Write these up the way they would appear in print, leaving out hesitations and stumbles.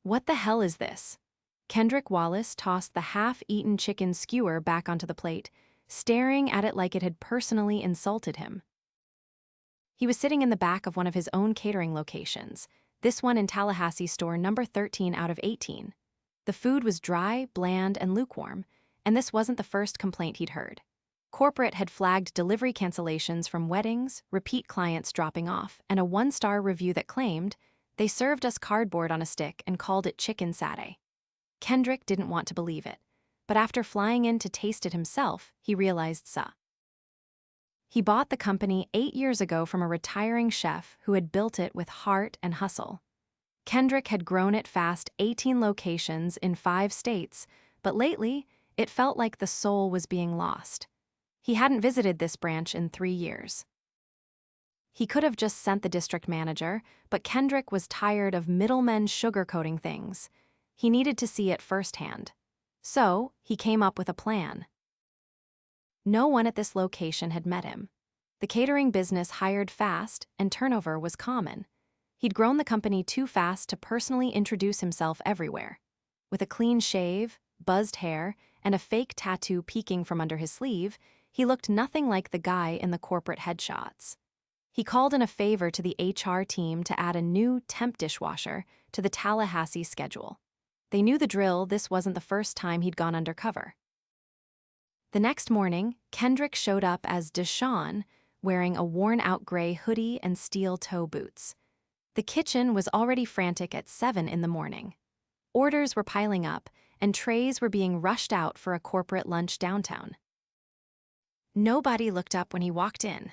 What the hell is this? Kendrick Wallace tossed the half-eaten chicken skewer back onto the plate, staring at it like it had personally insulted him. He was sitting in the back of one of his own catering locations, this one in Tallahassee store number 13 out of 18. The food was dry, bland, and lukewarm, and this wasn't the first complaint he'd heard. Corporate had flagged delivery cancellations from weddings, repeat clients dropping off, and a one-star review that claimed, "They served us cardboard on a stick and called it chicken satay." Kendrick didn't want to believe it, but after flying in to taste it himself, he realized he bought the company 8 years ago from a retiring chef who had built it with heart and hustle. Kendrick had grown it fast, 18 locations in 5 states, but lately, it felt like the soul was being lost. He hadn't visited this branch in 3 years. He could have just sent the district manager, but Kendrick was tired of middlemen sugarcoating things. He needed to see it firsthand. So, he came up with a plan. No one at this location had met him. The catering business hired fast, and turnover was common. He'd grown the company too fast to personally introduce himself everywhere. With a clean shave, buzzed hair, and a fake tattoo peeking from under his sleeve, he looked nothing like the guy in the corporate headshots. He called in a favor to the HR team to add a new temp dishwasher to the Tallahassee schedule. They knew the drill. This wasn't the first time he'd gone undercover. The next morning, Kendrick showed up as Deshaun, wearing a worn-out gray hoodie and steel toe boots. The kitchen was already frantic at 7 in the morning. Orders were piling up, and trays were being rushed out for a corporate lunch downtown. Nobody looked up when he walked in.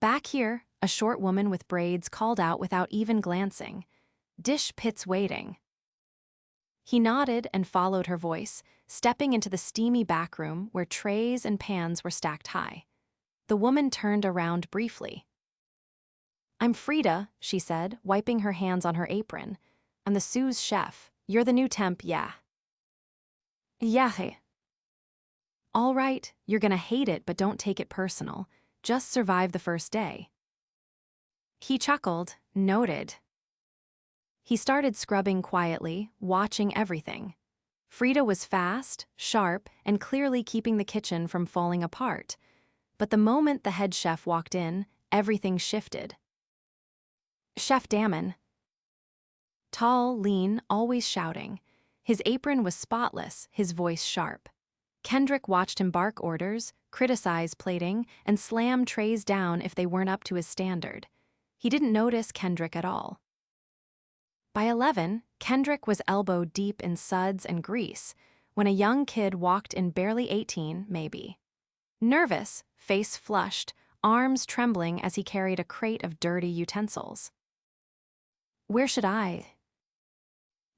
"Back here," a short woman with braids called out without even glancing. "Dish pit's waiting." He nodded and followed her voice, stepping into the steamy back room where trays and pans were stacked high. The woman turned around briefly. "I'm Frida," she said, wiping her hands on her apron. "I'm the sous chef. You're the new temp, yeah." "Yeah." "All right, you're gonna hate it, but don't take it personal. Just survive the first day." He chuckled, noted. He started scrubbing quietly, watching everything. Frida was fast, sharp, and clearly keeping the kitchen from falling apart. But the moment the head chef walked in, everything shifted. Chef Damon. Tall, lean, always shouting. His apron was spotless, his voice sharp. Kendrick watched him bark orders, criticize plating, and slam trays down if they weren't up to his standard. He didn't notice Kendrick at all. By 11, Kendrick was elbow deep in suds and grease when a young kid walked in, barely 18, maybe. Nervous, face flushed, arms trembling as he carried a crate of dirty utensils. "Where should I?"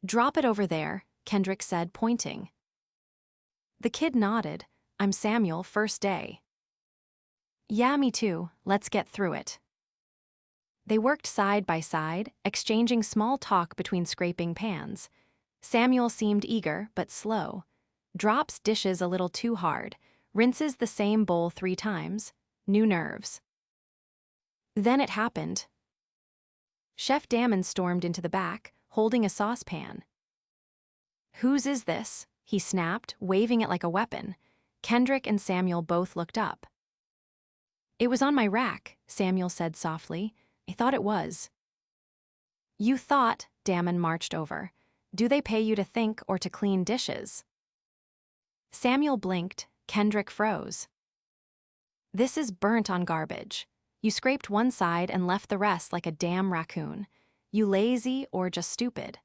"Drop it over there," Kendrick said, pointing. The kid nodded. "I'm Samuel, first day." "Yeah, me too. Let's get through it." They worked side by side, exchanging small talk between scraping pans. Samuel seemed eager, but slow. Drops dishes a little too hard, rinses the same bowl 3 times. New nerves. Then it happened. Chef Damon stormed into the back, holding a saucepan. "Whose is this?" he snapped, waving it like a weapon. Kendrick and Samuel both looked up. "It was on my rack," Samuel said softly. "I thought it was." "You thought," Damon marched over. "Do they pay you to think or to clean dishes?" Samuel blinked. Kendrick froze. "This is burnt on garbage. You scraped one side and left the rest like a damn raccoon. You lazy or just stupid."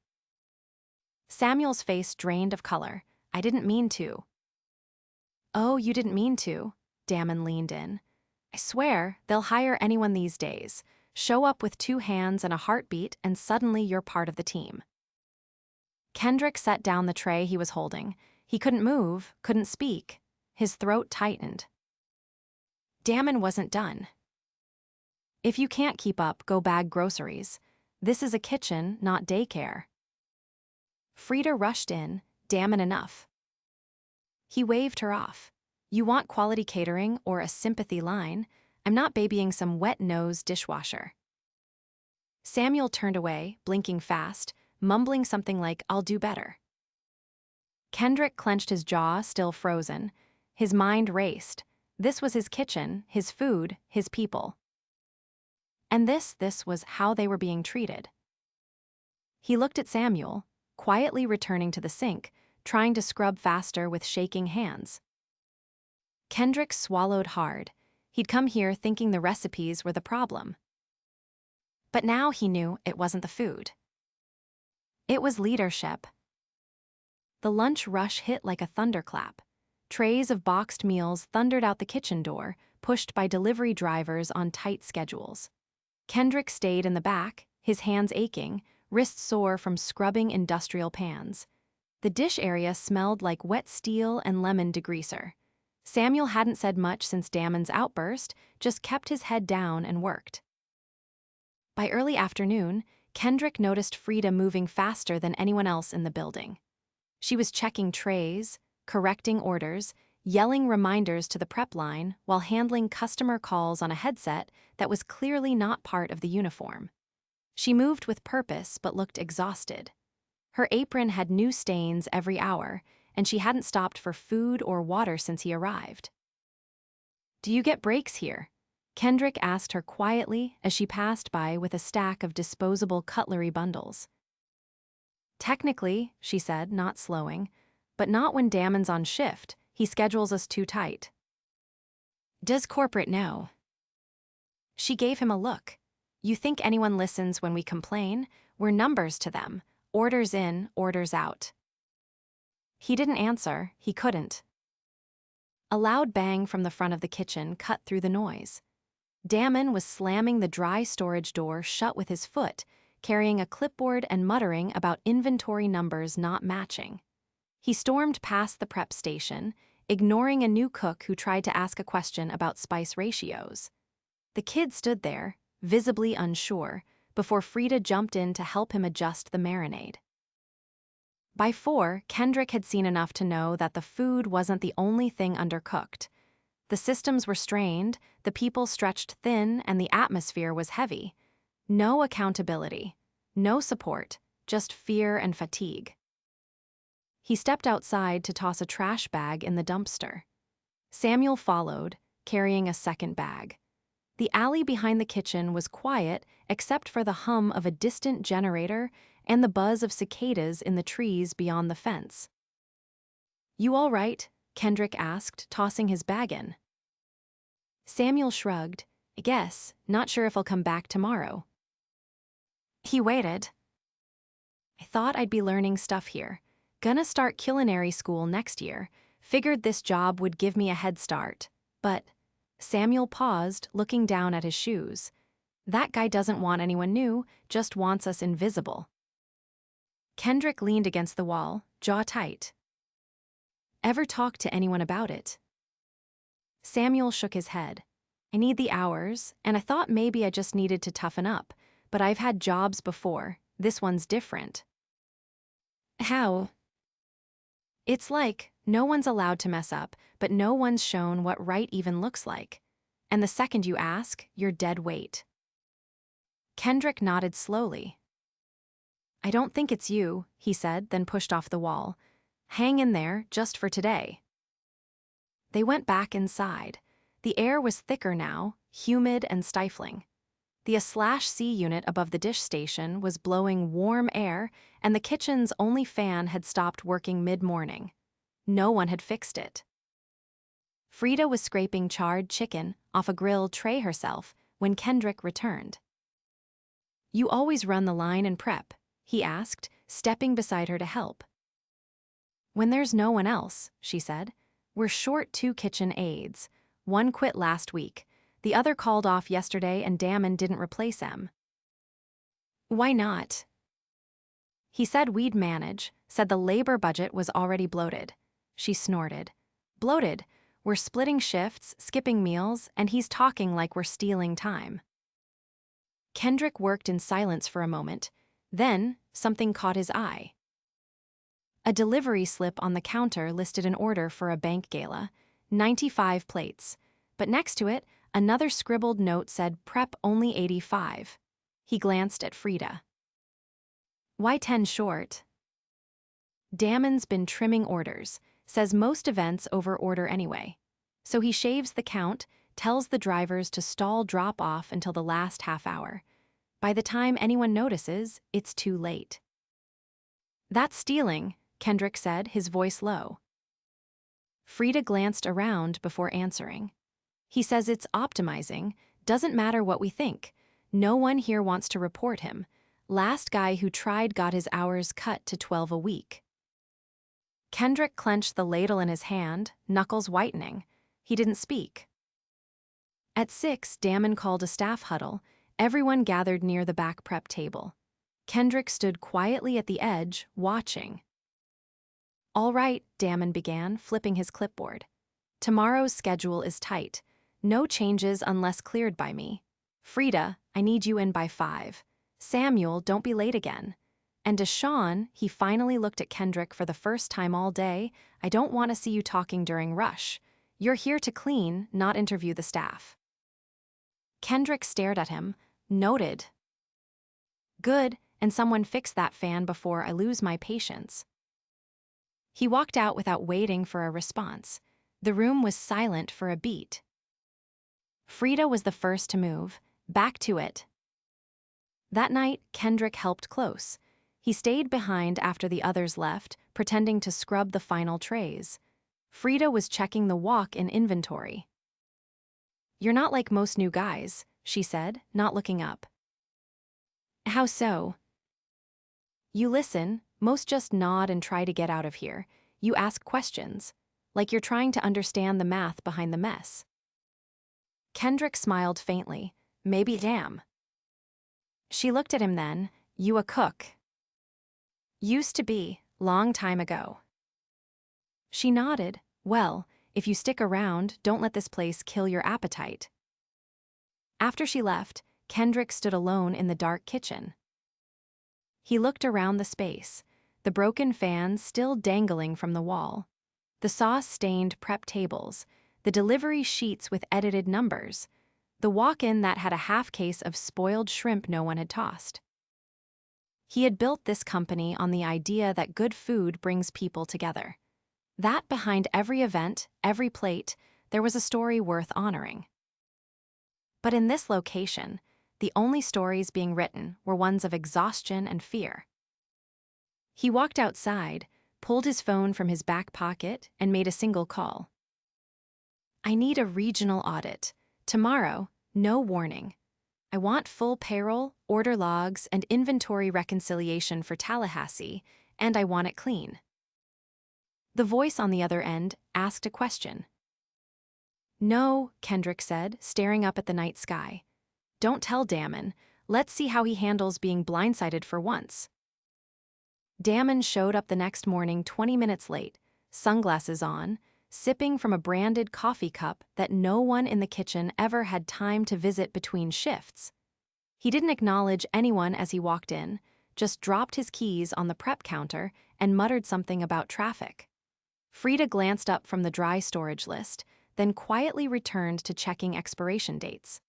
Samuel's face drained of color. "I didn't mean to." "Oh, you didn't mean to?" Damon leaned in. "I swear, they'll hire anyone these days. Show up with 2 hands and a heartbeat, and suddenly you're part of the team." Kendrick set down the tray he was holding. He couldn't move, couldn't speak. His throat tightened. Damon wasn't done. "If you can't keep up, go bag groceries. This is a kitchen, not daycare." Frida rushed in. "Damon, enough." He waved her off. "You want quality catering or a sympathy line? I'm not babying some wet-nosed dishwasher." Samuel turned away, blinking fast, mumbling something like, "I'll do better." Kendrick clenched his jaw, still frozen. His mind raced. This was his kitchen, his food, his people. And this was how they were being treated. He looked at Samuel, quietly returning to the sink, trying to scrub faster with shaking hands. Kendrick swallowed hard. He'd come here thinking the recipes were the problem. But now he knew it wasn't the food. It was leadership. The lunch rush hit like a thunderclap. Trays of boxed meals thundered out the kitchen door, pushed by delivery drivers on tight schedules. Kendrick stayed in the back, his hands aching, wrists sore from scrubbing industrial pans. The dish area smelled like wet steel and lemon degreaser. Samuel hadn't said much since Damon's outburst, just kept his head down and worked. By early afternoon, Kendrick noticed Frida moving faster than anyone else in the building. She was checking trays, correcting orders, yelling reminders to the prep line while handling customer calls on a headset that was clearly not part of the uniform. She moved with purpose but looked exhausted. Her apron had new stains every hour, and she hadn't stopped for food or water since he arrived. "Do you get breaks here?" Kendrick asked her quietly as she passed by with a stack of disposable cutlery bundles. "Technically," she said, not slowing, "but not when Damon's on shift. He schedules us too tight." "Does corporate know?" She gave him a look. "You think anyone listens when we complain? We're numbers to them. Orders in, orders out." He didn't answer. He couldn't. A loud bang from the front of the kitchen cut through the noise. Damon was slamming the dry storage door shut with his foot, carrying a clipboard and muttering about inventory numbers not matching. He stormed past the prep station, ignoring a new cook who tried to ask a question about spice ratios. The kid stood there, visibly unsure, before Frida jumped in to help him adjust the marinade. By 4, Kendrick had seen enough to know that the food wasn't the only thing undercooked. The systems were strained, the people stretched thin, and the atmosphere was heavy. No accountability, no support, just fear and fatigue. He stepped outside to toss a trash bag in the dumpster. Samuel followed, carrying a second bag. The alley behind the kitchen was quiet except for the hum of a distant generator and the buzz of cicadas in the trees beyond the fence. "You all right?" Kendrick asked, tossing his bag in. Samuel shrugged. "I guess, not sure if I'll come back tomorrow." He waited. "I thought I'd be learning stuff here. Gonna start culinary school next year. Figured this job would give me a head start. But..." Samuel paused, looking down at his shoes. "That guy doesn't want anyone new, just wants us invisible." Kendrick leaned against the wall, jaw tight. "Ever talk to anyone about it?" Samuel shook his head. "I need the hours, and I thought maybe I just needed to toughen up, but I've had jobs before. This one's different." "How?" "It's like, no one's allowed to mess up, but no one's shown what right even looks like. And the second you ask, you're dead weight." Kendrick nodded slowly. "I don't think it's you," he said, then pushed off the wall. "Hang in there, just for today." They went back inside. The air was thicker now, humid and stifling. The A/C unit above the dish station was blowing warm air, and the kitchen's only fan had stopped working mid-morning. No one had fixed it. Frida was scraping charred chicken off a grilled tray herself when Kendrick returned. "You always run the line and prep?" he asked, stepping beside her to help. "When there's no one else," she said. "We're short 2 kitchen aides. One quit last week. The other called off yesterday and Damon didn't replace him." "Why not?" "He said we'd manage, said the labor budget was already bloated." She snorted. "Bloated? We're splitting shifts, skipping meals, and he's talking like we're stealing time." Kendrick worked in silence for a moment. Then, something caught his eye. A delivery slip on the counter listed an order for a bank gala, 95 plates, but next to it, another scribbled note said prep only 85. He glanced at Frida. Why 10 short? Damon's been trimming orders, says most events over-order anyway. So he shaves the count, tells the drivers to stall drop-off until the last half hour. By the time anyone notices, it's too late. That's stealing, Kendrick said, his voice low. Frida glanced around before answering. He says it's optimizing, doesn't matter what we think. No one here wants to report him. Last guy who tried got his hours cut to 12 a week. Kendrick clenched the ladle in his hand, knuckles whitening. He didn't speak. At 6, Damon called a staff huddle. Everyone gathered near the back prep table. Kendrick stood quietly at the edge, watching. All right, Damon began, flipping his clipboard. Tomorrow's schedule is tight. No changes unless cleared by me. Frida, I need you in by 5. Samuel, don't be late again. And to Sean, he finally looked at Kendrick for the first time all day. I don't want to see you talking during rush. You're here to clean, not interview the staff. Kendrick stared at him. Noted. Good, and someone fix that fan before I lose my patience. He walked out without waiting for a response. The room was silent for a beat. Frida was the first to move. Back to it. That night, Kendrick helped close. He stayed behind after the others left, pretending to scrub the final trays. Frida was checking the walk-in inventory. You're not like most new guys, she said, not looking up. How so? You listen, most just nod and try to get out of here. You ask questions, like you're trying to understand the math behind the mess. Kendrick smiled faintly. Maybe damn. She looked at him then. You a cook? Used to be, long time ago. She nodded. Well, if you stick around, don't let this place kill your appetite. After she left, Kendrick stood alone in the dark kitchen. He looked around the space, the broken fans still dangling from the wall, the sauce-stained prep tables, the delivery sheets with edited numbers, the walk-in that had a half case of spoiled shrimp no one had tossed. He had built this company on the idea that good food brings people together. That behind every event, every plate, there was a story worth honoring. But in this location, the only stories being written were ones of exhaustion and fear. He walked outside, pulled his phone from his back pocket, and made a single call. I need a regional audit. Tomorrow, no warning. I want full payroll, order logs, and inventory reconciliation for Tallahassee, and I want it clean. The voice on the other end asked a question. No, Kendrick said, staring up at the night sky. Don't tell Damon. Let's see how he handles being blindsided for once. Damon showed up the next morning 20 minutes late, sunglasses on, sipping from a branded coffee cup that no one in the kitchen ever had time to visit between shifts. He didn't acknowledge anyone as he walked in, just dropped his keys on the prep counter and muttered something about traffic. Frida glanced up from the dry storage list, then quietly returned to checking expiration dates.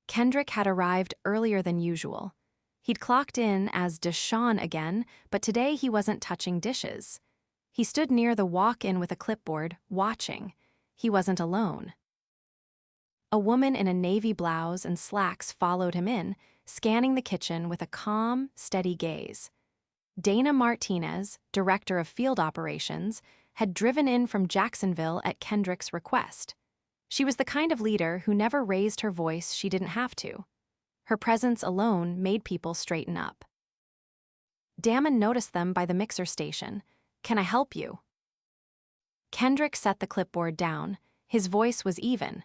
Kendrick had arrived earlier than usual. He'd clocked in as Deshaun again, but today he wasn't touching dishes. He stood near the walk-in with a clipboard, watching. He wasn't alone. A woman in a navy blouse and slacks followed him in, scanning the kitchen with a calm, steady gaze. Dana Martinez, director of field operations, had driven in from Jacksonville at Kendrick's request. She was the kind of leader who never raised her voice she didn't have to. Her presence alone made people straighten up. Damon noticed them by the mixer station. Can I help you? Kendrick set the clipboard down. His voice was even.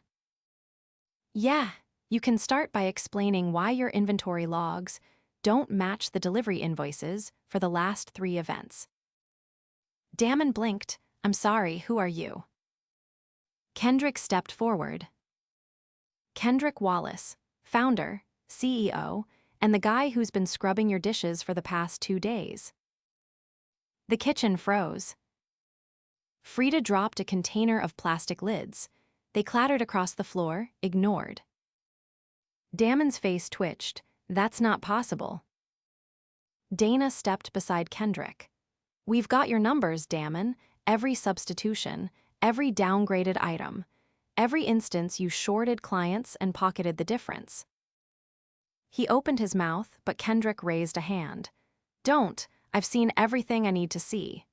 Yeah, you can start by explaining why your inventory logs don't match the delivery invoices for the last 3 events. Damon blinked. I'm sorry, who are you? Kendrick stepped forward. Kendrick Wallace, founder, CEO, and the guy who's been scrubbing your dishes for the past 2 days. The kitchen froze. Frida dropped a container of plastic lids. They clattered across the floor, ignored. Damon's face twitched. That's not possible. Dana stepped beside Kendrick. We've got your numbers, Damon. Every substitution, every downgraded item, every instance you shorted clients and pocketed the difference. He opened his mouth, but Kendrick raised a hand. Don't, I've seen everything I need to see.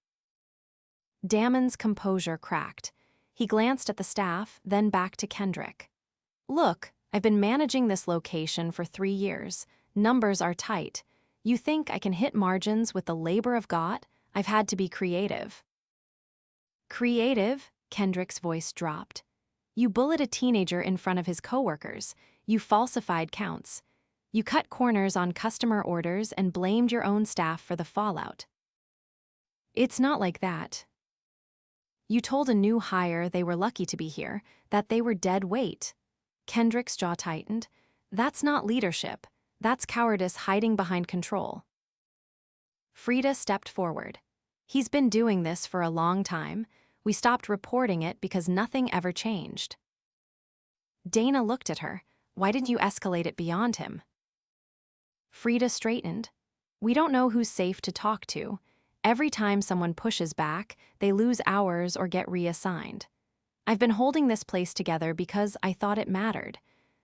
Damon's composure cracked. He glanced at the staff, then back to Kendrick. Look, I've been managing this location for 3 years. Numbers are tight. You think I can hit margins with the labor of God? I've had to be creative. Creative? Kendrick's voice dropped. You bullied a teenager in front of his coworkers. You falsified counts. You cut corners on customer orders and blamed your own staff for the fallout. It's not like that. You told a new hire they were lucky to be here, that they were dead weight. Kendrick's jaw tightened. That's not leadership. That's cowardice hiding behind control. Frida stepped forward. He's been doing this for a long time. We stopped reporting it because nothing ever changed. Dana looked at her. Why didn't you escalate it beyond him? Frida straightened. We don't know who's safe to talk to. Every time someone pushes back, they lose hours or get reassigned. I've been holding this place together because I thought it mattered,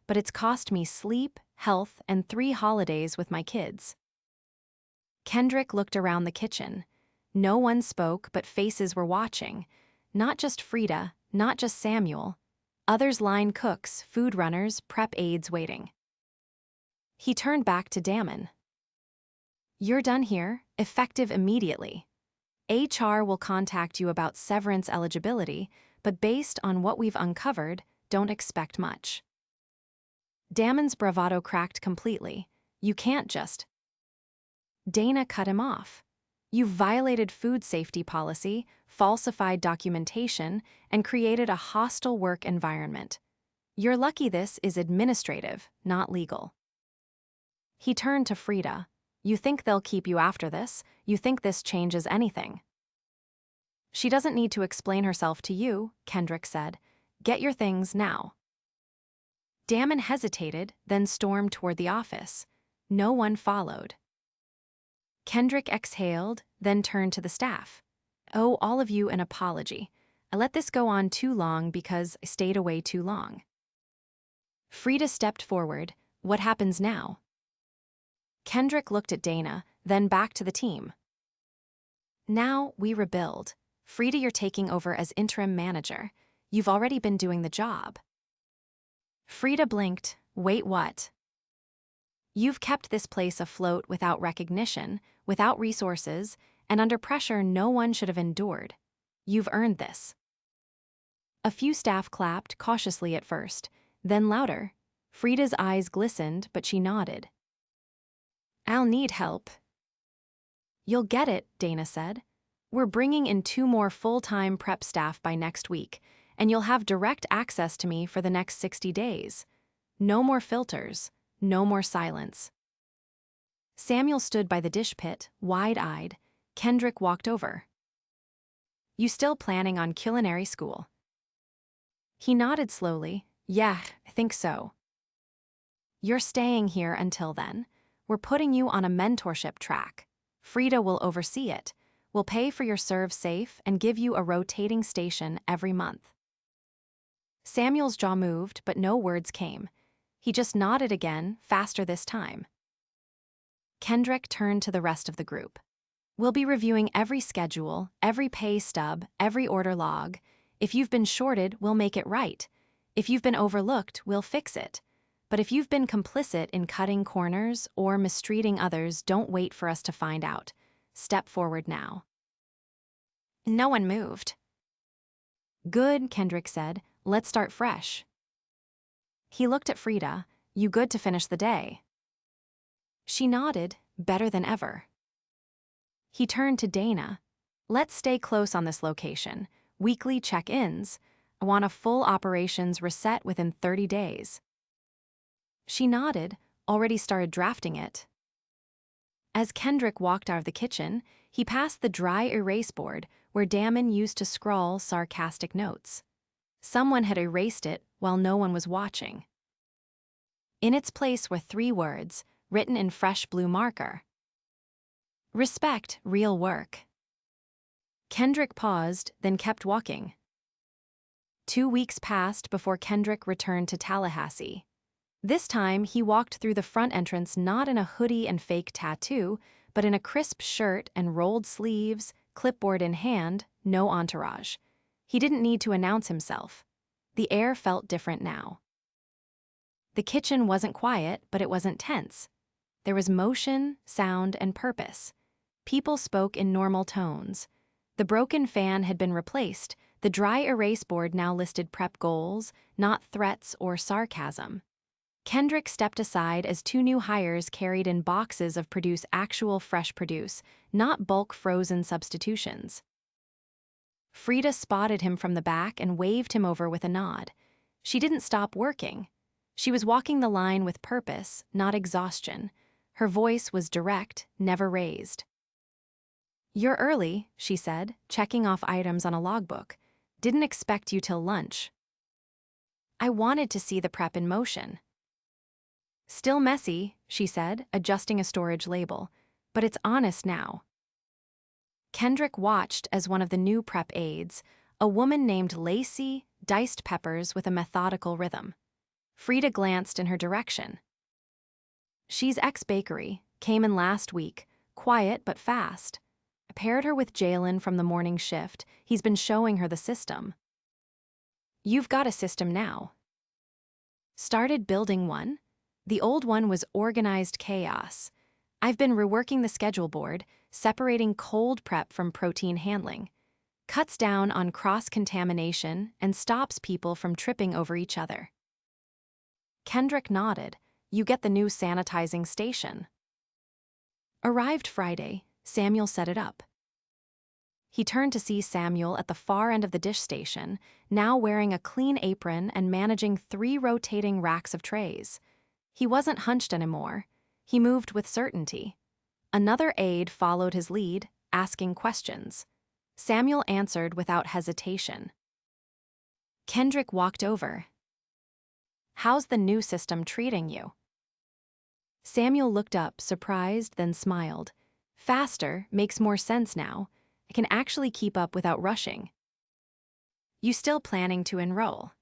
but it's cost me sleep, health, and 3 holidays with my kids. Kendrick looked around the kitchen. No one spoke, but faces were watching. Not just Frida, not just Samuel. Others line cooks, food runners, prep aides waiting. He turned back to Damon. You're done here, effective immediately. HR will contact you about severance eligibility, but based on what we've uncovered, don't expect much. Damon's bravado cracked completely. You can't just. Dana cut him off. You've violated food safety policy, falsified documentation, and created a hostile work environment. You're lucky this is administrative, not legal. He turned to Frida. You think they'll keep you after this? You think this changes anything? She doesn't need to explain herself to you, Kendrick said. Get your things now. Damon hesitated, then stormed toward the office. No one followed. Kendrick exhaled, then turned to the staff. Owe all of you an apology. I let this go on too long because I stayed away too long. Frida stepped forward. What happens now? Kendrick looked at Dana, then back to the team. Now we rebuild. Frida, you're taking over as interim manager. You've already been doing the job. Frida blinked. Wait, what? You've kept this place afloat without recognition, without resources, and under pressure no one should have endured. You've earned this. A few staff clapped, cautiously at first, then louder. Frida's eyes glistened, but she nodded. I'll need help. You'll get it, Dana said. We're bringing in 2 more full-time prep staff by next week, and you'll have direct access to me for the next 60 days. No more filters, no more silence. Samuel stood by the dish pit, wide-eyed. Kendrick walked over. You still planning on culinary school? He nodded slowly. Yeah, I think so. You're staying here until then. We're putting you on a mentorship track. Frida will oversee it. We'll pay for your serve safe and give you a rotating station every month. Samuel's jaw moved, but no words came. He just nodded again, faster this time. Kendrick turned to the rest of the group. We'll be reviewing every schedule, every pay stub, every order log. If you've been shorted, we'll make it right. If you've been overlooked, we'll fix it. But if you've been complicit in cutting corners or mistreating others, don't wait for us to find out. Step forward now. No one moved. Good, Kendrick said. Let's start fresh. He looked at Frida. You good to finish the day? She nodded, better than ever. He turned to Dana. Let's stay close on this location. Weekly check-ins. I want a full operations reset within 30 days. She nodded, already started drafting it. As Kendrick walked out of the kitchen, he passed the dry erase board where Damon used to scrawl sarcastic notes. Someone had erased it while no one was watching. In its place were 3 words, written in fresh blue marker. Respect real work. Kendrick paused, then kept walking. 2 weeks passed before Kendrick returned to Tallahassee. This time, he walked through the front entrance not in a hoodie and fake tattoo, but in a crisp shirt and rolled sleeves, clipboard in hand, no entourage. He didn't need to announce himself. The air felt different now. The kitchen wasn't quiet, but it wasn't tense. There was motion, sound, and purpose. People spoke in normal tones. The broken fan had been replaced. The dry erase board now listed prep goals, not threats or sarcasm. Kendrick stepped aside as 2 new hires carried in boxes of actual fresh produce, not bulk frozen substitutions. Frida spotted him from the back and waved him over with a nod. She didn't stop working. She was walking the line with purpose, not exhaustion. Her voice was direct, never raised. "You're early," she said, checking off items on a logbook. "Didn't expect you till lunch." "I wanted to see the prep in motion." "Still messy," she said, adjusting a storage label, "but it's honest now." Kendrick watched as one of the new prep aides, a woman named Lacey, diced peppers with a methodical rhythm. Frida glanced in her direction. "She's ex-bakery, came in last week, quiet but fast. I paired her with Jalen from the morning shift. He's been showing her the system." "You've got a system now." "Started building one. The old one was organized chaos. I've been reworking the schedule board, separating cold prep from protein handling. Cuts down on cross-contamination and stops people from tripping over each other." Kendrick nodded. "You get the new sanitizing station." Arrived Friday, Samuel set it up. He turned to see Samuel at the far end of the dish station, now wearing a clean apron and managing 3 rotating racks of trays. He wasn't hunched anymore. He moved with certainty. Another aide followed his lead, asking questions. Samuel answered without hesitation. Kendrick walked over. "How's the new system treating you?" Samuel looked up, surprised, then smiled. "Faster, makes more sense now. I can actually keep up without rushing." "You still planning to enroll?"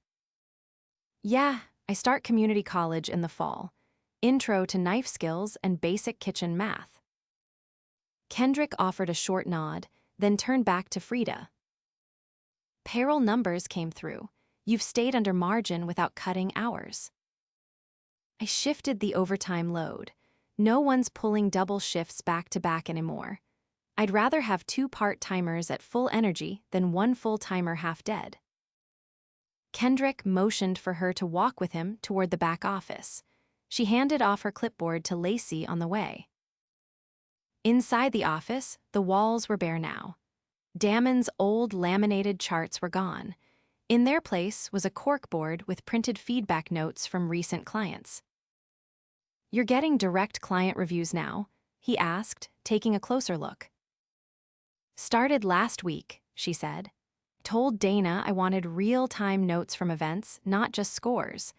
"Yeah, I start community college in the fall. Intro to knife skills and basic kitchen math." Kendrick offered a short nod, then turned back to Frida. "Payroll numbers came through. You've stayed under margin without cutting hours." "I shifted the overtime load. No one's pulling double shifts back to back anymore. I'd rather have 2 part-timers at full energy than 1 full-timer half dead." Kendrick motioned for her to walk with him toward the back office. She handed off her clipboard to Lacey on the way. Inside the office, the walls were bare now. Damon's old laminated charts were gone. In their place was a corkboard with printed feedback notes from recent clients. "You're getting direct client reviews now?" he asked, taking a closer look. "Started last week," she said. "Told Dana I wanted real-time notes from events, not just scores.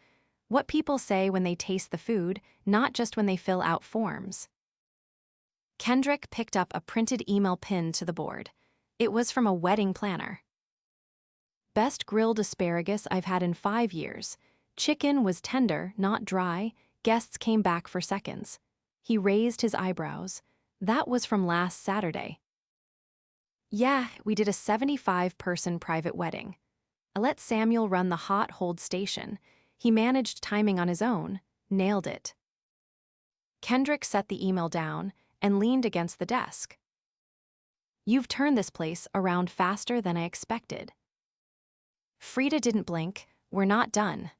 What people say when they taste the food, not just when they fill out forms." Kendrick picked up a printed email pinned to the board. It was from a wedding planner. "Best grilled asparagus I've had in 5 years. Chicken was tender, not dry. Guests came back for seconds." He raised his eyebrows. "That was from last Saturday." "Yeah, we did a 75-person private wedding. I let Samuel run the hot hold station. He managed timing on his own, nailed it." Kendrick set the email down and leaned against the desk. "You've turned this place around faster than I expected." Frida didn't blink. "We're not done."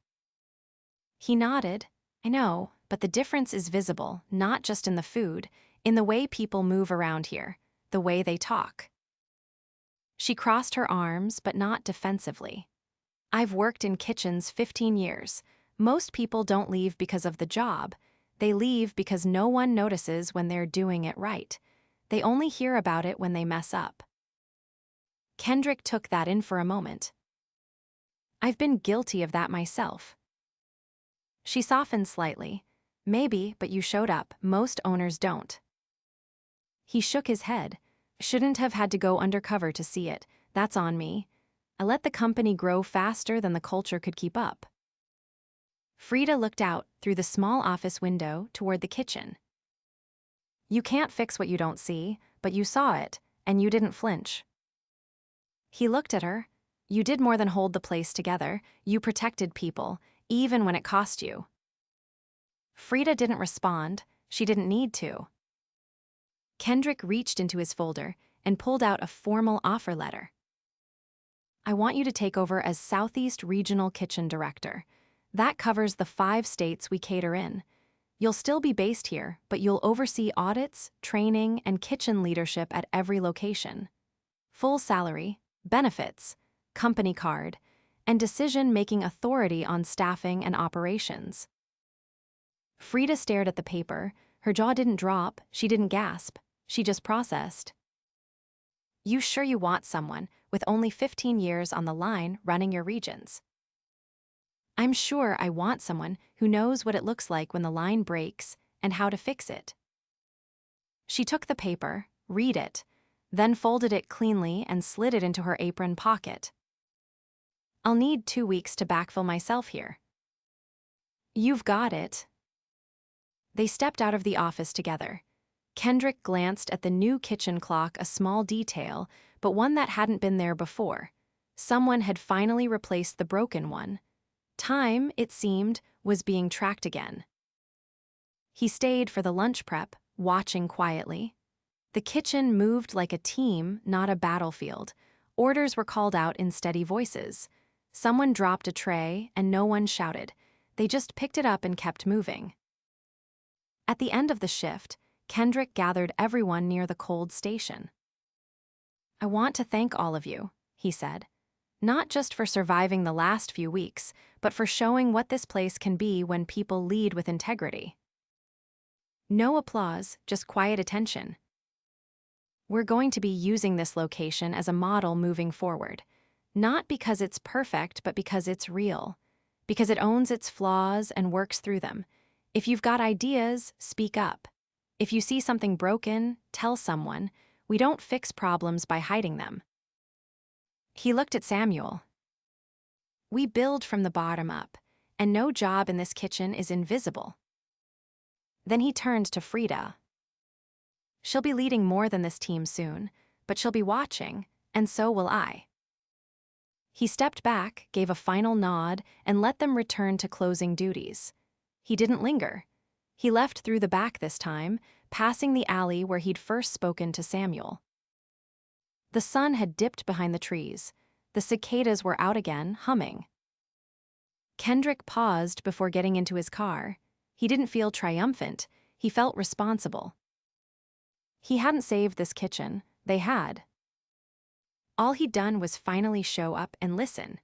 He nodded. "I know, but the difference is visible, not just in the food, in the way people move around here, the way they talk." She crossed her arms, but not defensively. "I've worked in kitchens 15 years. Most people don't leave because of the job. They leave because no one notices when they're doing it right. They only hear about it when they mess up." Kendrick took that in for a moment. "I've been guilty of that myself." She softened slightly. "Maybe, but you showed up. Most owners don't." He shook his head. Shouldn't have had to go undercover to see it. That's on me. I let the company grow faster than the culture could keep up. Frida looked out through the small office window toward the kitchen. You can't fix what you don't see, but you saw it, and you didn't flinch. He looked at her. You did more than hold the place together. You protected people, even when it cost you. Frida didn't respond. She didn't need to. Kendrick reached into his folder and pulled out a formal offer letter. I want you to take over as Southeast Regional Kitchen Director. That covers the 5 states we cater in. You'll still be based here, but you'll oversee audits, training, and kitchen leadership at every location. Full salary, benefits, company card, and decision-making authority on staffing and operations. Frida stared at the paper. Her jaw didn't drop, she didn't gasp, she just processed. You sure you want someone with only 15 years on the line running your regions? I'm sure I want someone who knows what it looks like when the line breaks and how to fix it. She took the paper, read it, then folded it cleanly and slid it into her apron pocket. I'll need 2 weeks to backfill myself here. You've got it. They stepped out of the office together. Kendrick glanced at the new kitchen clock, a small detail, but one that hadn't been there before. Someone had finally replaced the broken one. Time, it seemed, was being tracked again. He stayed for the lunch prep, watching quietly. The kitchen moved like a team, not a battlefield. Orders were called out in steady voices. Someone dropped a tray, and no one shouted. They just picked it up and kept moving. At the end of the shift, Kendrick gathered everyone near the cold station. I want to thank all of you, he said. Not just for surviving the last few weeks, but for showing what this place can be when people lead with integrity. No applause, just quiet attention. We're going to be using this location as a model moving forward. Not because it's perfect, but because it's real. Because it owns its flaws and works through them. If you've got ideas, speak up. If you see something broken, tell someone. We don't fix problems by hiding them. He looked at Samuel. We build from the bottom up, and no job in this kitchen is invisible. Then he turned to Frida. She'll be leading more than this team soon, but she'll be watching, and so will I. He stepped back, gave a final nod, and let them return to closing duties. He didn't linger. He left through the back this time, passing the alley where he'd first spoken to Samuel. The sun had dipped behind the trees. The cicadas were out again, humming. Kendrick paused before getting into his car. He didn't feel triumphant. He felt responsible. He hadn't saved this kitchen. They had. All he'd done was finally show up and listen.